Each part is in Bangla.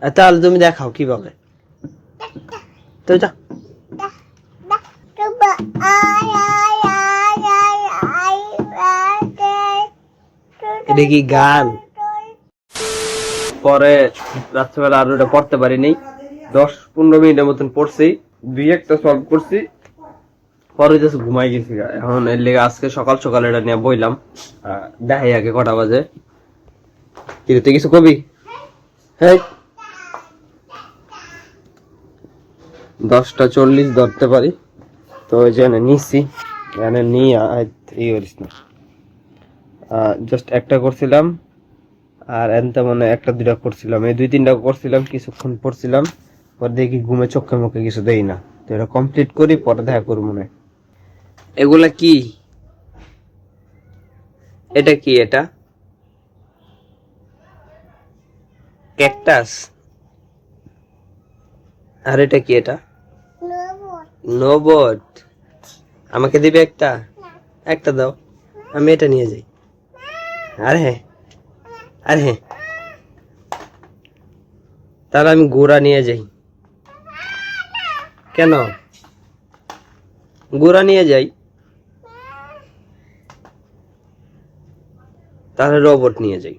তাহলে তুমি দেখাও কিভাবে। তো যা এটা কি গান? পরে রাত্রেবেলা আর ওটা পড়তে পারিনি, 10-15 মিনিটের মতন পড়ছি, 2-1টা সলভ করছি, পরে জাস্ট ঘুমাই গেছি। এখন এর লেগে আজকে সকাল সকাল এটা নিয়ে বইলাম, দেখাই আগে কটা বাজে। কি তুই কিছু কবি? হ্যাঁ 10টা 40 ধরতে পারি, তো ওই জন্য নিচ্ছি। এখানে নিয়ে করিস না, জাস্ট একটা করছিলাম, আর এনতে মানে 1-2টা করছিলাম, এই 2-3টা করছিলাম, কিছুক্ষণ পড়ছিলাম, পরে দেখি ঘুমে চোখে মুখে কিছু দেই না। তো এটা কমপ্লিট করি, পরে দেখা করবো মনে। এগুলা কি? এটা কি? এটা ক্যাকটাস। আর এটা কি? এটা নোবট। আমাকে দিবে একটা? একটা দাও, আমি এটা নিয়ে যাই। আরে হ্যাঁ, আরে হ্যাঁ, তাহলে আমি গোড়া নিয়ে যাই। কেন গোড়া নিয়ে যাই? তাহলে রোবট নিয়ে যাই।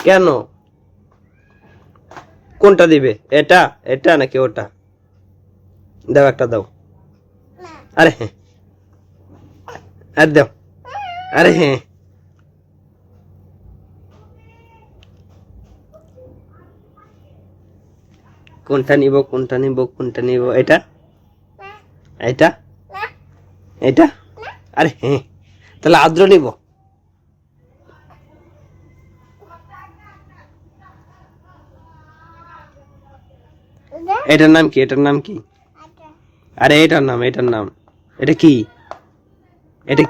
কেন? কোনটা দিবে? এটা এটা নাকি ওটা? দাও, একটা দাও। আরে হ্যাঁ, আর দাও। আরে হ্যাঁ, কোনটা নিব, কোনটা নিব, কোনটা নিব? এটা এটা এটা? আরে হ্যাঁ, তাহলে আদ্র নিব। এটার নাম কি? এটার নাম কি? আরে এটার নাম, এটার নাম এটা কি? এটা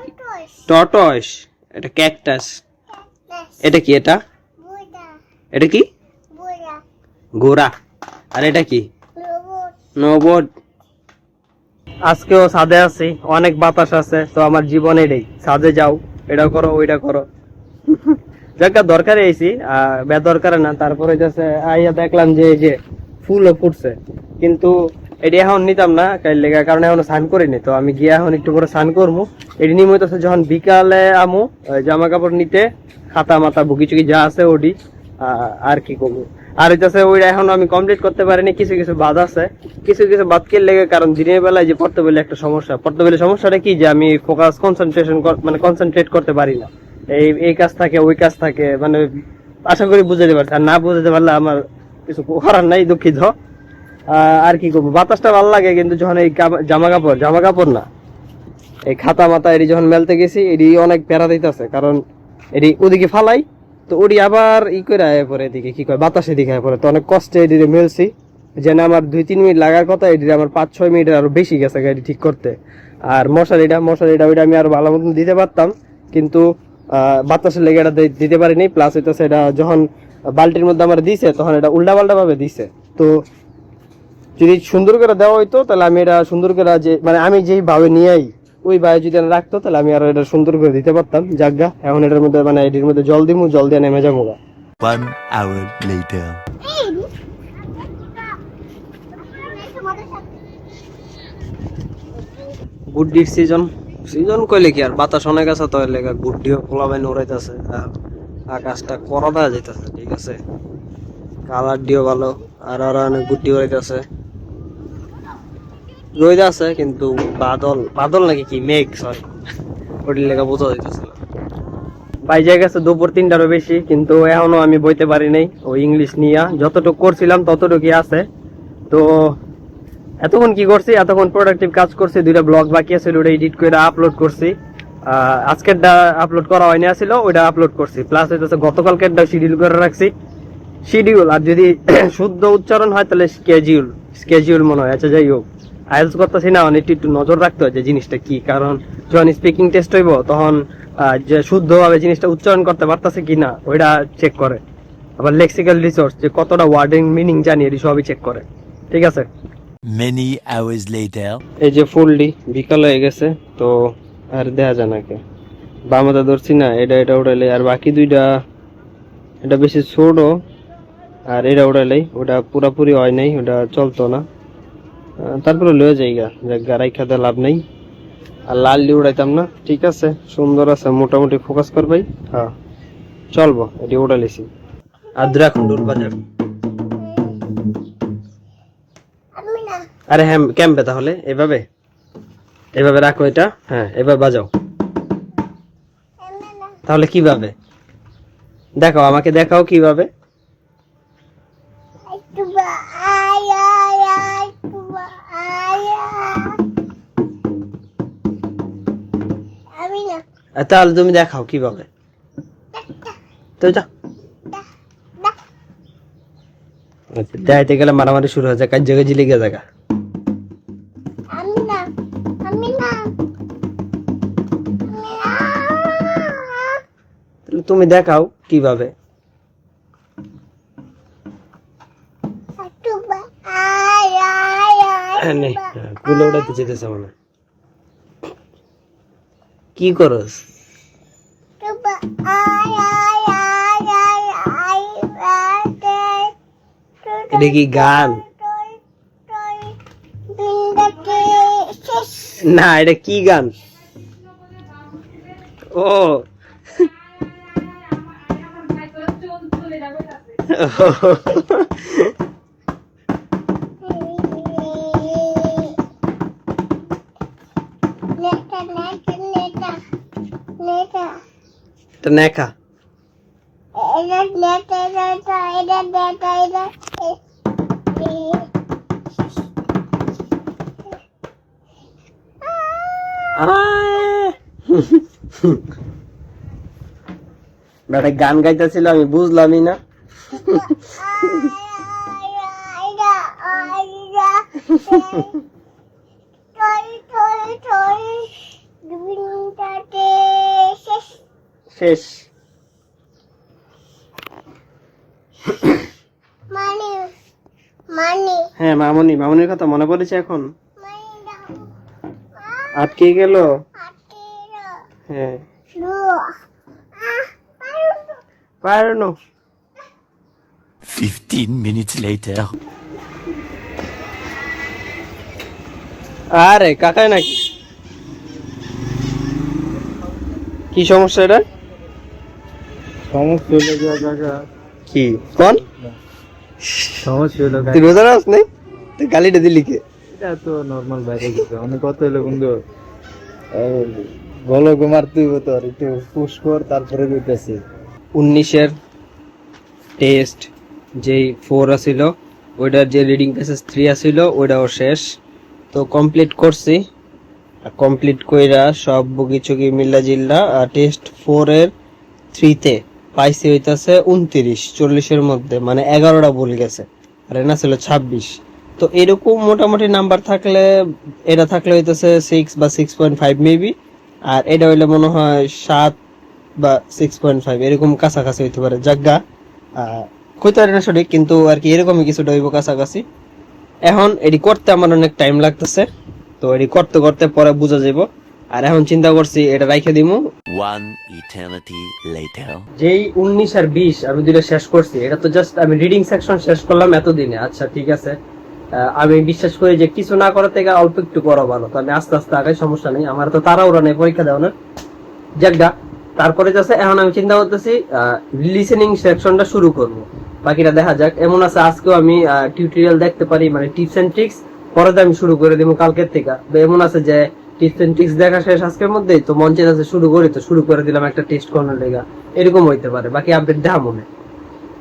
টর্টয়েস। এটা ক্যাকটাস। এটা কি? এটা এটা কি? ঘোড়া। আর এটা কি? নোবট। আজকেও ছাদে আছি, অনেক বাতাস আছে, তো আমার জীবন এটাই, ছাদে যাও, এটা করো ওইটা করো। যাকে দরকারে আইছি, বেদরকারে না। তারপরে যাচ্ছে আইয়া দেখলাম যে এই যে ফুলও ফুটছে, কিন্তু এটি এখন নিতাম না কাইল লেগা, কারণ এখনো স্নান করিনি। তো আমি গিয়ে এখন একটু করে স্নান করবো। এটি নিয়মিত আছে, যখন বিকালে আমু জামা কাপড় নিতে, খাতা মাথা বুকি চুকি যা আছে ওটি, আর কি করবো। আর হইতেছে ওইটা এখন আমি কমপ্লিট করতে পারিনি, কিছু কিছু বাদ আছে, কিছু কিছু বাদ কে লেগে, কারণ দিনের বেলায় যে পড়তে বলে একটা সমস্যা। পড়তে বলে সমস্যাটা কি, যে আমি ফোকাস মানে কনসেন্ট্রেট করতে পারি না। এই কাজ থাকে, ওই কাজ থাকে, মানে আশা করি বুঝাতে পারছি। আর না বুঝাতে পারলে আমার কিছু করার নাই, দুঃখিত। আর কি করবো, বাতাসটা ভালো লাগে, কিন্তু যখন এই জামা কাপড় না, এই খাতা মাথা এটি যখন মেলতে গেছি, এটি অনেক প্যারা দিতেছে, কারণ এটি ওদিকে ফালাই, তো ওটি আবার করে আয় পরে এদিকে কি কয় বাতাসে দিকে আয় পরে, তো অনেক কষ্টে এদিকে মেলছি। যেন আমার 2-3 মিনিট লাগার কথা, এটি আমার 5-6 মিনিটের আরো বেশি গেছে গাড়ি ঠিক করতে। আর মশারিটা ওইটা আমি আরো ভালো মতন দিতে পারতাম, কিন্তু বাতাসের লেগে এটা দিতে পারিনি। প্লাস হইতেছে এটা যখন বালতির মধ্যে আমার দিছে, তখন এটা উল্টা পাল্টা ভাবে দিছে। তো যদি সুন্দর করে দেওয়া হইতো, তাহলে আমি এটা সুন্দর করে, যে মানে আমি যেই ভাবে নিয়েই ওই ভাবে যদি রাখতো, তাহলে আমি আরো এটা সুন্দর করে দিতে পারতাম। জাগা এখন এটার মধ্যে মানে এটির মধ্যে জল দিমু, জল দিয়ে নেমে যাবো। 1 hour later. গুড্ডির সিজন কইলে কি আর, বাতাস অনেক আছে, তো এর লেগে গুড্ডিও পোলাবাই নড়াইতেছে, আকাশটা করদা যাইতেছে, ঠিক আছে, কালার দিও ভালো, আর অনেক গুড্ডি উড়াইতেছে, রোদ আছে, কিন্তু বাদল নাকি কি মেঘ, সরি, ওটির লেগে বোঝা যাইতেছে না। বাইজে গেছে দুপুর 3টারও বেশি, কিন্তু এখনো আমি বইতে পারি নাই। ওই ইংলিশ নিয়ে যতটুকু করছিলাম ততটুকুই আছে। তো এতক্ষণ কি করছি, এতক্ষণ প্রোডাক্টিভ কাজ করছি, 2টা ব্লগ বাকি আছে, ওটা এডিট করে আপলোড করছি। আজকেরটা আপলোড করা হয়নি আসছিল, ওইটা আপলোড করছি। প্লাস হইতেছে গতকালকেরটা শিডিউল করে রাখছি, শিডিউল। আর যদি শুদ্ধ উচ্চারণ হয় তাহলে স্কেজিউল মনে হয়। আচ্ছা যাই হোক, আইএলস করতেছি না, একটু নজর রাখতে হয় যে জিনিসটা কি, কারণ যখন স্পিকিং টেস্ট হইব, তখন যে শুদ্ধভাবে জিনিসটা উচ্চারণ করতে পারতেছে কিনা ওইটা চেক করে। আবার লেক্সিক্যাল রিসোর্স, যে কতটা ওয়ার্ডিং মিনিং জানি, এটি সবই চেক করে, ঠিক আছে। Many hours later. এই যে ফুলডি বিকাল হয়ে গেছে, তো আর দেখা যায় নাকি বামাতে ধরছি না, এটা উঠাইলে। আর বাকি 2টা এটা বেশি ছোট, আর এটা উড়াইলাই ওটা পুরাপুরি হয় নাই, ওটা চলতো না। তারপরে লয়ে যাইগা গাড়াই খাতে লাভ নেই। আর লাল দিয়ে উড়াইতাম না। ঠিক আছে, সুন্দর আছে, মোটামুটি ফোকাস করবাই। হ্যাঁ চলবো, এটি উড়াইছি। আর রাখুন ডোল বাজার। আরে হ্যাঁ ক্যাম্পে তাহলে এভাবে এভাবে রাখো এটা। হ্যাঁ এবার বাজাও। তাহলে কিভাবে দেখাও, আমাকে দেখাও কিভাবে। তাহলে তুমি দেখাও কিভাবে। তো যা দেখাইতে গেলে মারামারি শুরু হয়ে যায়, কাজ জায়গায় জিলিগে জায়গা। তুমি দেখাও কিভাবে। কুলে উড়াইতে যেতেছে মানে কি করস? এটা কি গান? না এটা কি গান? ও এটা নেকা। বেটা গান গাইতেছিল, আমি বুঝলামই না। শেষ। হ্যাঁ মামনি, মামনির কথা মনে পড়েছে এখন। আটকে গেল। হ্যাঁ পারনো। 15 minutes later. আরে কাকাই নাকি? কি সমস্যা এটা? সমস্যা হলো কাকা। কি কোন সমস্যা হলো তুই রোজা রাখ নাই? তুই গালিটা দিলি কে? এটা তো নরমাল বাইরে গেছে অনেক কত হলো বন্ধু। বলো কুমার তুই তো একটু পুশ কর, তারপরে দিতেছি। 19-এর টেস্ট যেই 4 আছিল ওইটার যে রিডিং প্যাসেজ 3 আছিল ওইটাও শেষ। তো কমপ্লিট করছি। কমপ্লিট কইরা সব বগি চগি মিল্লা জিল্লা টেস্ট 4-এর 3-তে পাইছি হইতাছে 29, 40-এর মধ্যে, মানে 11টা ভুল গেছে। আর এটা ছিল 26। তো এরকম মোটামুটি নাম্বার থাকলে, এটা থাকলে হইতাছে 6 বা 6.5 মেবি। আর এটা হইলে মনে হয় 7 বা 6.5 এরকম কাছাকাছি হইতে পারে। জায়গা কইতে পারি না সঠিক, কিন্তু আর কি এরকমই কিছুটা হইব কাছাকাছি। এখন এডি করতে আমার অনেক টাইম লাগতেছে, তো এডি করতে করতে পরে বুঝা যাইব। আর এখন চিন্তা করছি এটা রাইখে দিমু। 1 eternity later. যেই 19 আর 20 আমি দুইটা শেষ করছি, এটা তো জাস্ট আমি রিডিং সেকশন শেষ করলাম এতদিনে। আচ্ছা ঠিক আছে, আমি বিশ্বাস করি যে কিছু না করার থেকে অল্প একটু করা ভালো। তো আমি আস্তে আস্তে আগে, সমস্যা নেই, আমার তো তাড়াহুড়া নেই পরীক্ষা দেওয়ানোর। জায়গা তারপরে যাচ্ছে এখন আমি চিন্তা করতেছি লিসেনিং সেকশনটা শুরু করব, বাকিটা দেখা যাক। এমন আছে আজকেও আমি টিউটোরিয়াল দেখতে পারি, মানে টিপস এন্ড ট্রিক্স, পরে আমি শুরু করে দিব কালকের থেকে। এমন আছে যে টিপস এন্ড ট্রিক্স দেখা শেষ আজকের মধ্যেই, তো মন চেয়ে শুরু করি, তো শুরু করে দিলাম একটা টেস্ট করানোর লেগা, এরকম হইতে পারে। বাকি আপডেট দেখা মনে।